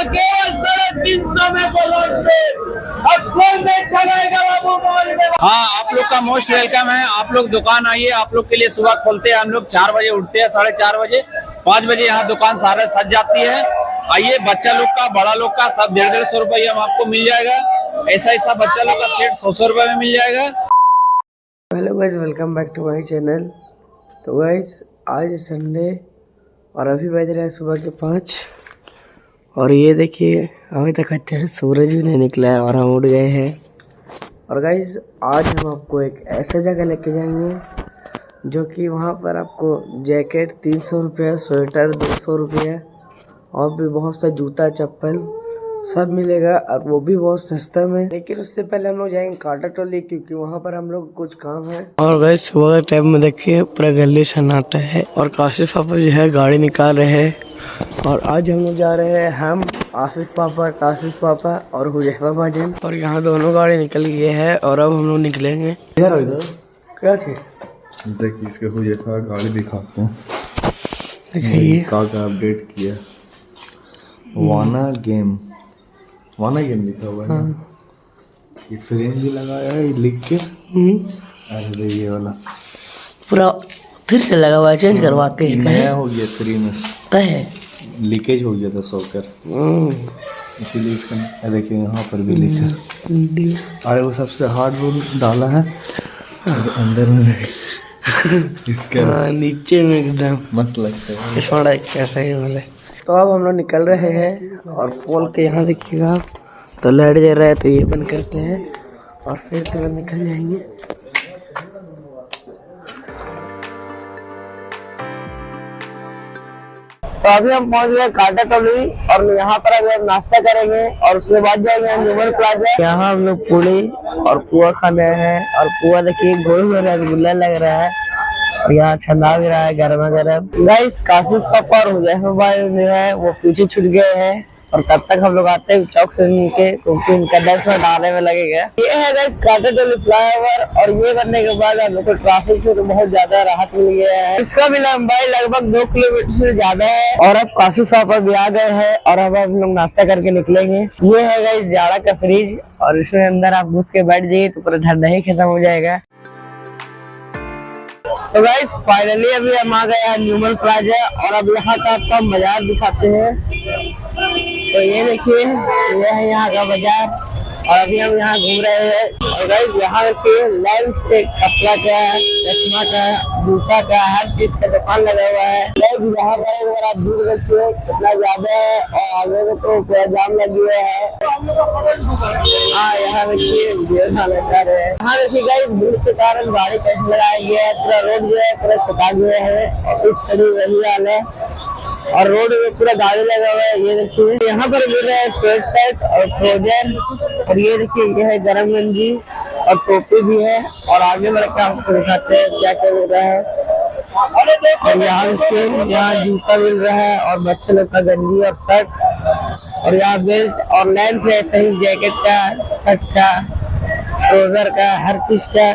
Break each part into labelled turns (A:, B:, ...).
A: केवल 350 में पलट पे अब कोई नहीं ठगाएगा बाबू मॉल में। हाँ, आप लोग का मोस्ट वेलकम है। आप लोग दुकान आइए, आप लोग के लिए सुबह खोलते हैं हम लोग 4 बजे, उठते हैं 4:30 बजे, 5 बजे यहाँ दुकान सारे सज जाती है। आइए, बच्चा लोग का, बड़ा लोग का सब 150-150 रुपये में आपको मिल जाएगा। ऐसा बच्चा लोग का सेट 100 रुपये में मिल जाएगा।
B: Hello guys, welcome back to my channel. तो गाइस, आज संडे और अभी बज रहा है सुबह के 5 और ये देखिए अभी तक अच्छा है सूरज भी नहीं निकला है और हम उठ गए हैं। और गाइस, आज हम आपको एक ऐसा जगह लेके जाएंगे जो कि वहाँ पर आपको जैकेट 300 रुपये, स्वेटर 200 रुपये और भी बहुत सा जूता चप्पल सब मिलेगा और वो भी बहुत सस्ता में। लेकिन उससे पहले हम लोग जाएंगे कांटा टोली क्योंकि वहाँ पर हम लोग कुछ काम है। और गाइस, सुबह के टाइम में देखिए पूरा गली सन्नाटा है और काशिफ पापा जो है गाड़ी निकाल रहे हैं। और आज हम लोग जा रहे हैं, हम आसिफ पापा, काशिफ पापा और हुजैफा भाजन, और यहाँ दोनों गाड़ी निकल गए हैं और अब हम लोग निकलेंगे। इधर क्या थे
C: देखिए, इसके हुजैफा गाड़ी दिखाते हैं।
B: देखिए
C: का अपडेट किया, वाना गेम लिखा हुआ है। हाँ। ये फ्रेम भी लगाया है लिख के। अरे ये वाला
B: पूरा फिर से लगा हुआ है, चेंज करवाते हैं।
C: नया हो गया, फ्री में
B: है,
C: लीकेज हो गया था सॉकर, इसीलिए इसका देखिए यहाँ पर भी लिखा। अरे वो सबसे हार्ड रोल डाला है अंदर में इसका
B: नीचे में एकदम
C: मस्त लगता है।
B: छोड़ा कैसा ही वाले। तो अब हम लोग निकल रहे हैं और पोल के यहाँ देखिएगा तो लाइट जल रहा है, तो ये बंद करते हैं और फिर तुरंत निकल जाएंगे। तो अभी हम पहुंच गए कांटा टोली और यहाँ पर अभी हम नाश्ता करेंगे और उसके बाद जाएंगे न्यूमन प्लाजा। यहाँ हम लोग पूड़ी और पुआ खाने हैं और पुआ देखिए गोल में रसगुल्ला लग रहा है और यहाँ ठंडा भी रहा है गर्मा गर्म। गाइस, काशिफ पापा और हुजैफा भाई जो है वो पीछे छूट गए हैं और तब तक हम लोग आते हैं चौक से नीचे क्योंकि उनका 10 मिनट आने में लगेगा। ये है गाइस कांटा टोली फ्लाईओवर और ये बनने के बाद हम लोग को ट्रैफिक से तो बहुत ज्यादा राहत मिल गया है। इसका भी लंबाई लगभग 2 किलोमीटर से ज्यादा है। और अब काशिफ पापा भी आ गए हैं और अब हम लोग नाश्ता करके निकलेंगे। ये है गाइस जाड़ा का फ्रिज और इसमें अंदर आप घुस के बैठ जाइए तो पूरा ठंडा ही खत्म हो जाएगा। तो गाइस, फाइनली अभी हम आ गए हैं न्यूमन प्लाजा और अब यहाँ का आपको बाजार दिखाते हैं। तो ये देखिए, ये है यहाँ का बाजार और अभी हम यहाँ घूम रहे हैं। और गाइस, यहाँ देखिए लेंस से कपड़ा का, चश्मा का, जूता का, हर चीज का दुकान लगा हुआ है। गाइस, यहाँ पर अगर आप दूर देखिए कितना ज्यादा है और आगे में तो पूरा जाम लगी हुआ है। हाँ, यहाँ देखिए यहाँ देखिए गाइस, भीड़ के कारण गाड़ी कैसे लगाया गया है, पूरा रोड जो है पूरा सुखा गया है और इस सड़ी वही हाल है और रोड में पूरा गाड़ी लगा हुआ है। ये देखिए यहाँ पर मिल रहा है स्वेट शर्ट और ट्राउजर और ये देखिए ये है गरम गंजी और टोपी भी है और आगे बढ़ के आपको दिखाते हैं क्या क्या मिल रहा है। और यहाँ देखिए यहाँ जूता मिल रहा है और बच्चे लोग का गंजी और शर्ट और यहाँ बेल्ट और लेंस है, सही जैकेट का, शर्ट का, ट्राउजर का, हर चीज का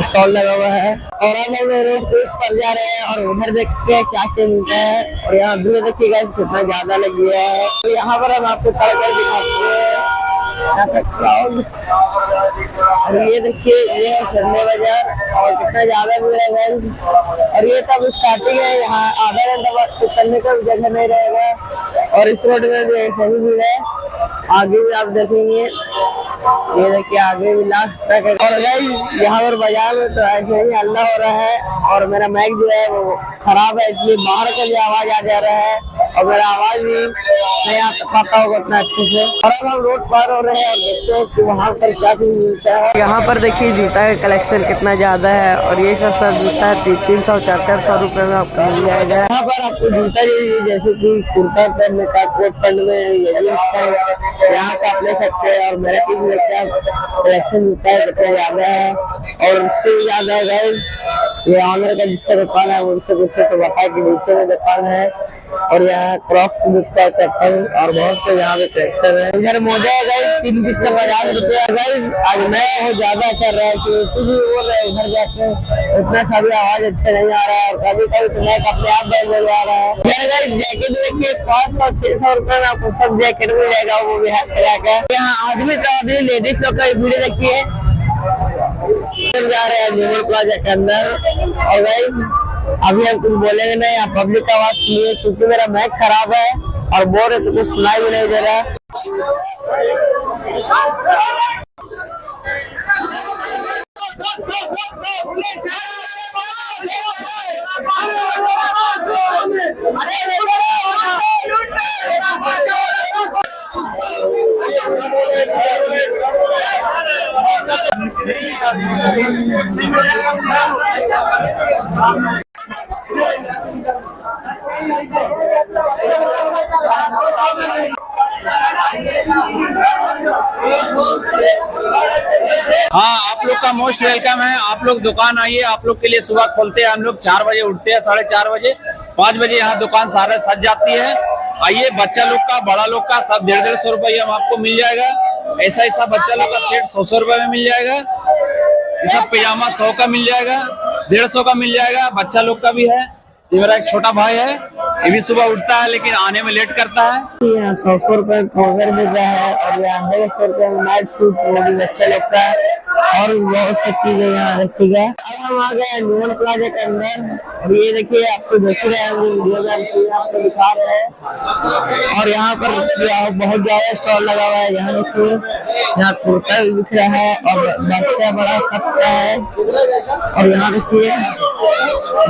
B: स्टॉल लगा हुआ है। और अब हम रोड क्रूज पर जा रहे हैं और उधर देखते हैं क्या क्या मिलता है। और यहाँ भीड़ देखिएगा कितना ज्यादा लग गया है। तो यहाँ पर हम आपको कर दिखाते हैं यहाँ का क्राउड। और ये देखिए ये है संडे बाजार और कितना ज्यादा भीड़ है। और ये तब स्टार्टिंग है, यहाँ आधा घंटा चलने का जगह नहीं रहेगा। और इस रोड में भी ऐसा ही भीड़ है, आगे भी आप देखेंगे। ये देखिए आगे भी लास्ट तक है। और गाइस, यहाँ पर बाजार में तो ऐसे ही हल्ला हो रहा है और मेरा माइक जो है वो खराब है, इसलिए बाहर का भी आवाज आ जा रहा है और मेरा आवाज भी नहीं आ पाता होगा उतना अच्छे से। और अब हम रोड पार हो रहे हैं और देखते हैं कि वहाँ पर क्या चीज मिलता है। यहाँ पर देखिए जूता का कलेक्शन कितना ज्यादा है और ये सब जूता 300-400 रुपए में आपको मिल जाएगा। यहाँ पर आपको जूता चाहिए जैसे कि कुर्ता पहनने का, कोट पहनने में, यहाँ से आप ले सकते हैं। और मेरा कलेक्शन जूता है कितना ज्यादा है और इससे भी ज्यादा गाइस ये ऑनर का जिसका दुकान है उनसे पूछे तो बताया कि नीचे में दुकान है और यहाँ क्रॉक्स बिकता है, चप्पल और बहुत से यहाँ पे कलेक्शन है। इधर मोजा है गाइस, 3 पीस का 50 रुपया। गाइस आज मैं बहुत ज्यादा चल रहा है क्योंकि बोल रहे उधर जाके उतना सा भी आवाज अच्छा नहीं आ रहा है और कभी कभी तो मैं अपने आप बैठ जा रहा है। गाइस जैकेट देखिए 500-600 रुपए में आपको सब जैकेट मिल जाएगा, वो भी हाथ लगाकर। यहाँ आदमी तो आदमी लेडीज लोग का वीडियो देखिए। जा रहे हैं न्यूमन प्लाजा के अंदर और गाइस अभी हम कुछ बोलेंगे नहीं, यहाँ पब्लिक का आवाज सुनिए क्योंकि मेरा माइक खराब है और बोल रहे तो कुछ सुनाई भी नहीं दे रहा।
A: हाँ, आप लोग का मोस्ट वेलकम है। आप लोग दुकान आइए, आप लोग के लिए सुबह खोलते हैं हम लोग 4 बजे उठते हैं, 4:30 बजे 5 बजे यहाँ दुकान सारा सज जाती है। आइए, बच्चा लोग का बड़ा लोग का सब 150-150 रुपये में आपको मिल जाएगा। ऐसा बच्चा लोग का सेट 100 रुपये में मिल जाएगा। ये सब पैजामा 100 का मिल जाएगा, 150 का मिल जाएगा। बच्चा लोग का भी है। ये मेरा एक छोटा भाई है, ये भी सुबह उठता है लेकिन आने में लेट करता है।
B: यहाँ 100 रुपए ट्राउजर मिल रहा है और यहाँ 150 रुपए में नाइट सूट, वो भी बच्चे लोग का और बहुत सी चीजें यहाँ रखी गई। अब हम आ गए न्यूमन प्लाजा के अंदर और ये देखिए आपको देख रहे हैं वीडियो में आपको दिखा रहे हैं। और यहाँ पर बहुत ज्यादा स्टॉल लगा हुआ है। यहाँ देखिए यहाँ कुर्ता भी दिख रहा है और बच्चा बड़ा सबका है। और यहाँ देखिए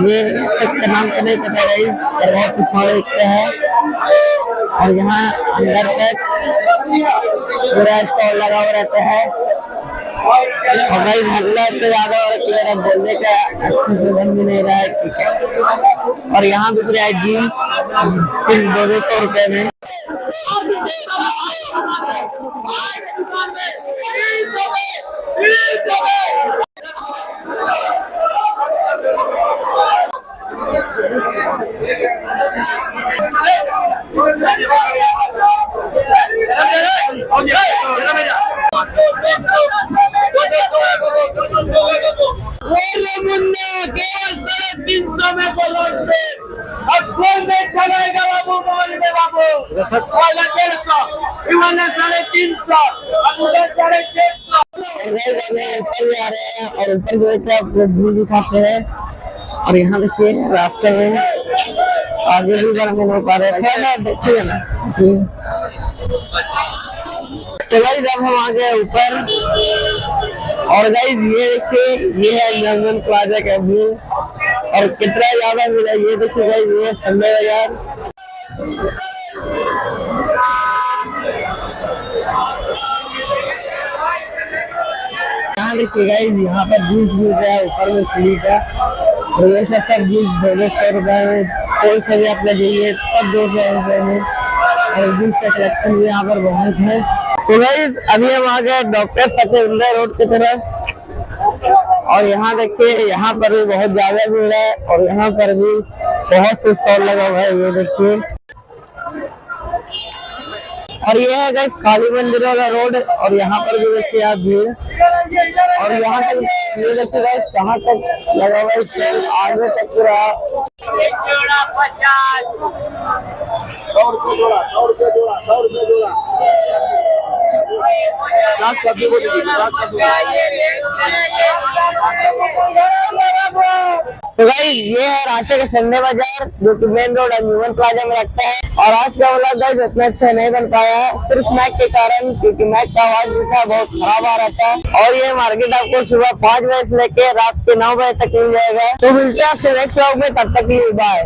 B: ये सबका नाम तो नहीं पता रही और बहुत कुछ है। और यहाँ अंदर तक पूरा स्टॉल लगा हुआ रहता है और भाई हल्ला तो ज्यादा और बोलने का अच्छे से बन भी नहीं रहा है, ठीक है। और यहाँ दूसरे है जीन्स सिर्फ 200 रुपए में। और ऊपर जो दिखाते हैं और यहाँ देखिए रास्ते में आगे भी बढ़ने नहीं पा रहे हैं, देखिए ना। तो गाइस जब हम आ गए ऊपर और गाइस ये देखिए ये है न्यूमन प्लाजा का व्यू और कितना ज्यादा मिला। ये देखिए गाइस ये संडे बाजार। यहाँ देखिए गाइस यहाँ पर जीन्स मिल रहा है, ऊपर में स्लीप है और ये सब जीन्स 200 रुपए में। कोई से भी आप लीजिए सब 200 रुपए में और जीन्स का कलेक्शन भी यहाँ पर बहुत है। तो गाइस अभी हम आ गए डॉक्टर फतेहिंद्र रोड की तरफ और यहाँ देखिए यहाँ पर भी बहुत ज्यादा भीड़ है और यहाँ पर भी बहुत से स्टॉल लगा हुआ है। ये देखिए और ये है गाइस काली मंदिर वाला रोड और यहाँ पर भी देखिए आप भीड़ और यहाँ तक ये देखिए गाइस कहाँ तक लगा हुआ है, आगे तक पूरा 100 रुपये जोड़ा। तो गाइस ये है रांची का संडे बाजार जो कि मेन रोड न्यूमन प्लाजा में लगता है। और आज का व्लॉग गाइस इतना अच्छा नहीं बन पाया सिर्फ मैक के कारण, क्योंकि मैक का आवाज भी था बहुत खराब आ रहा था। और ये मार्केट आपको सुबह 5 बजे से लेके रात के 9 बजे तक मिल जाएगा। तो मिलते हैं आपसे नेक्स्ट व्लॉग में, तब तक के लिए बाय।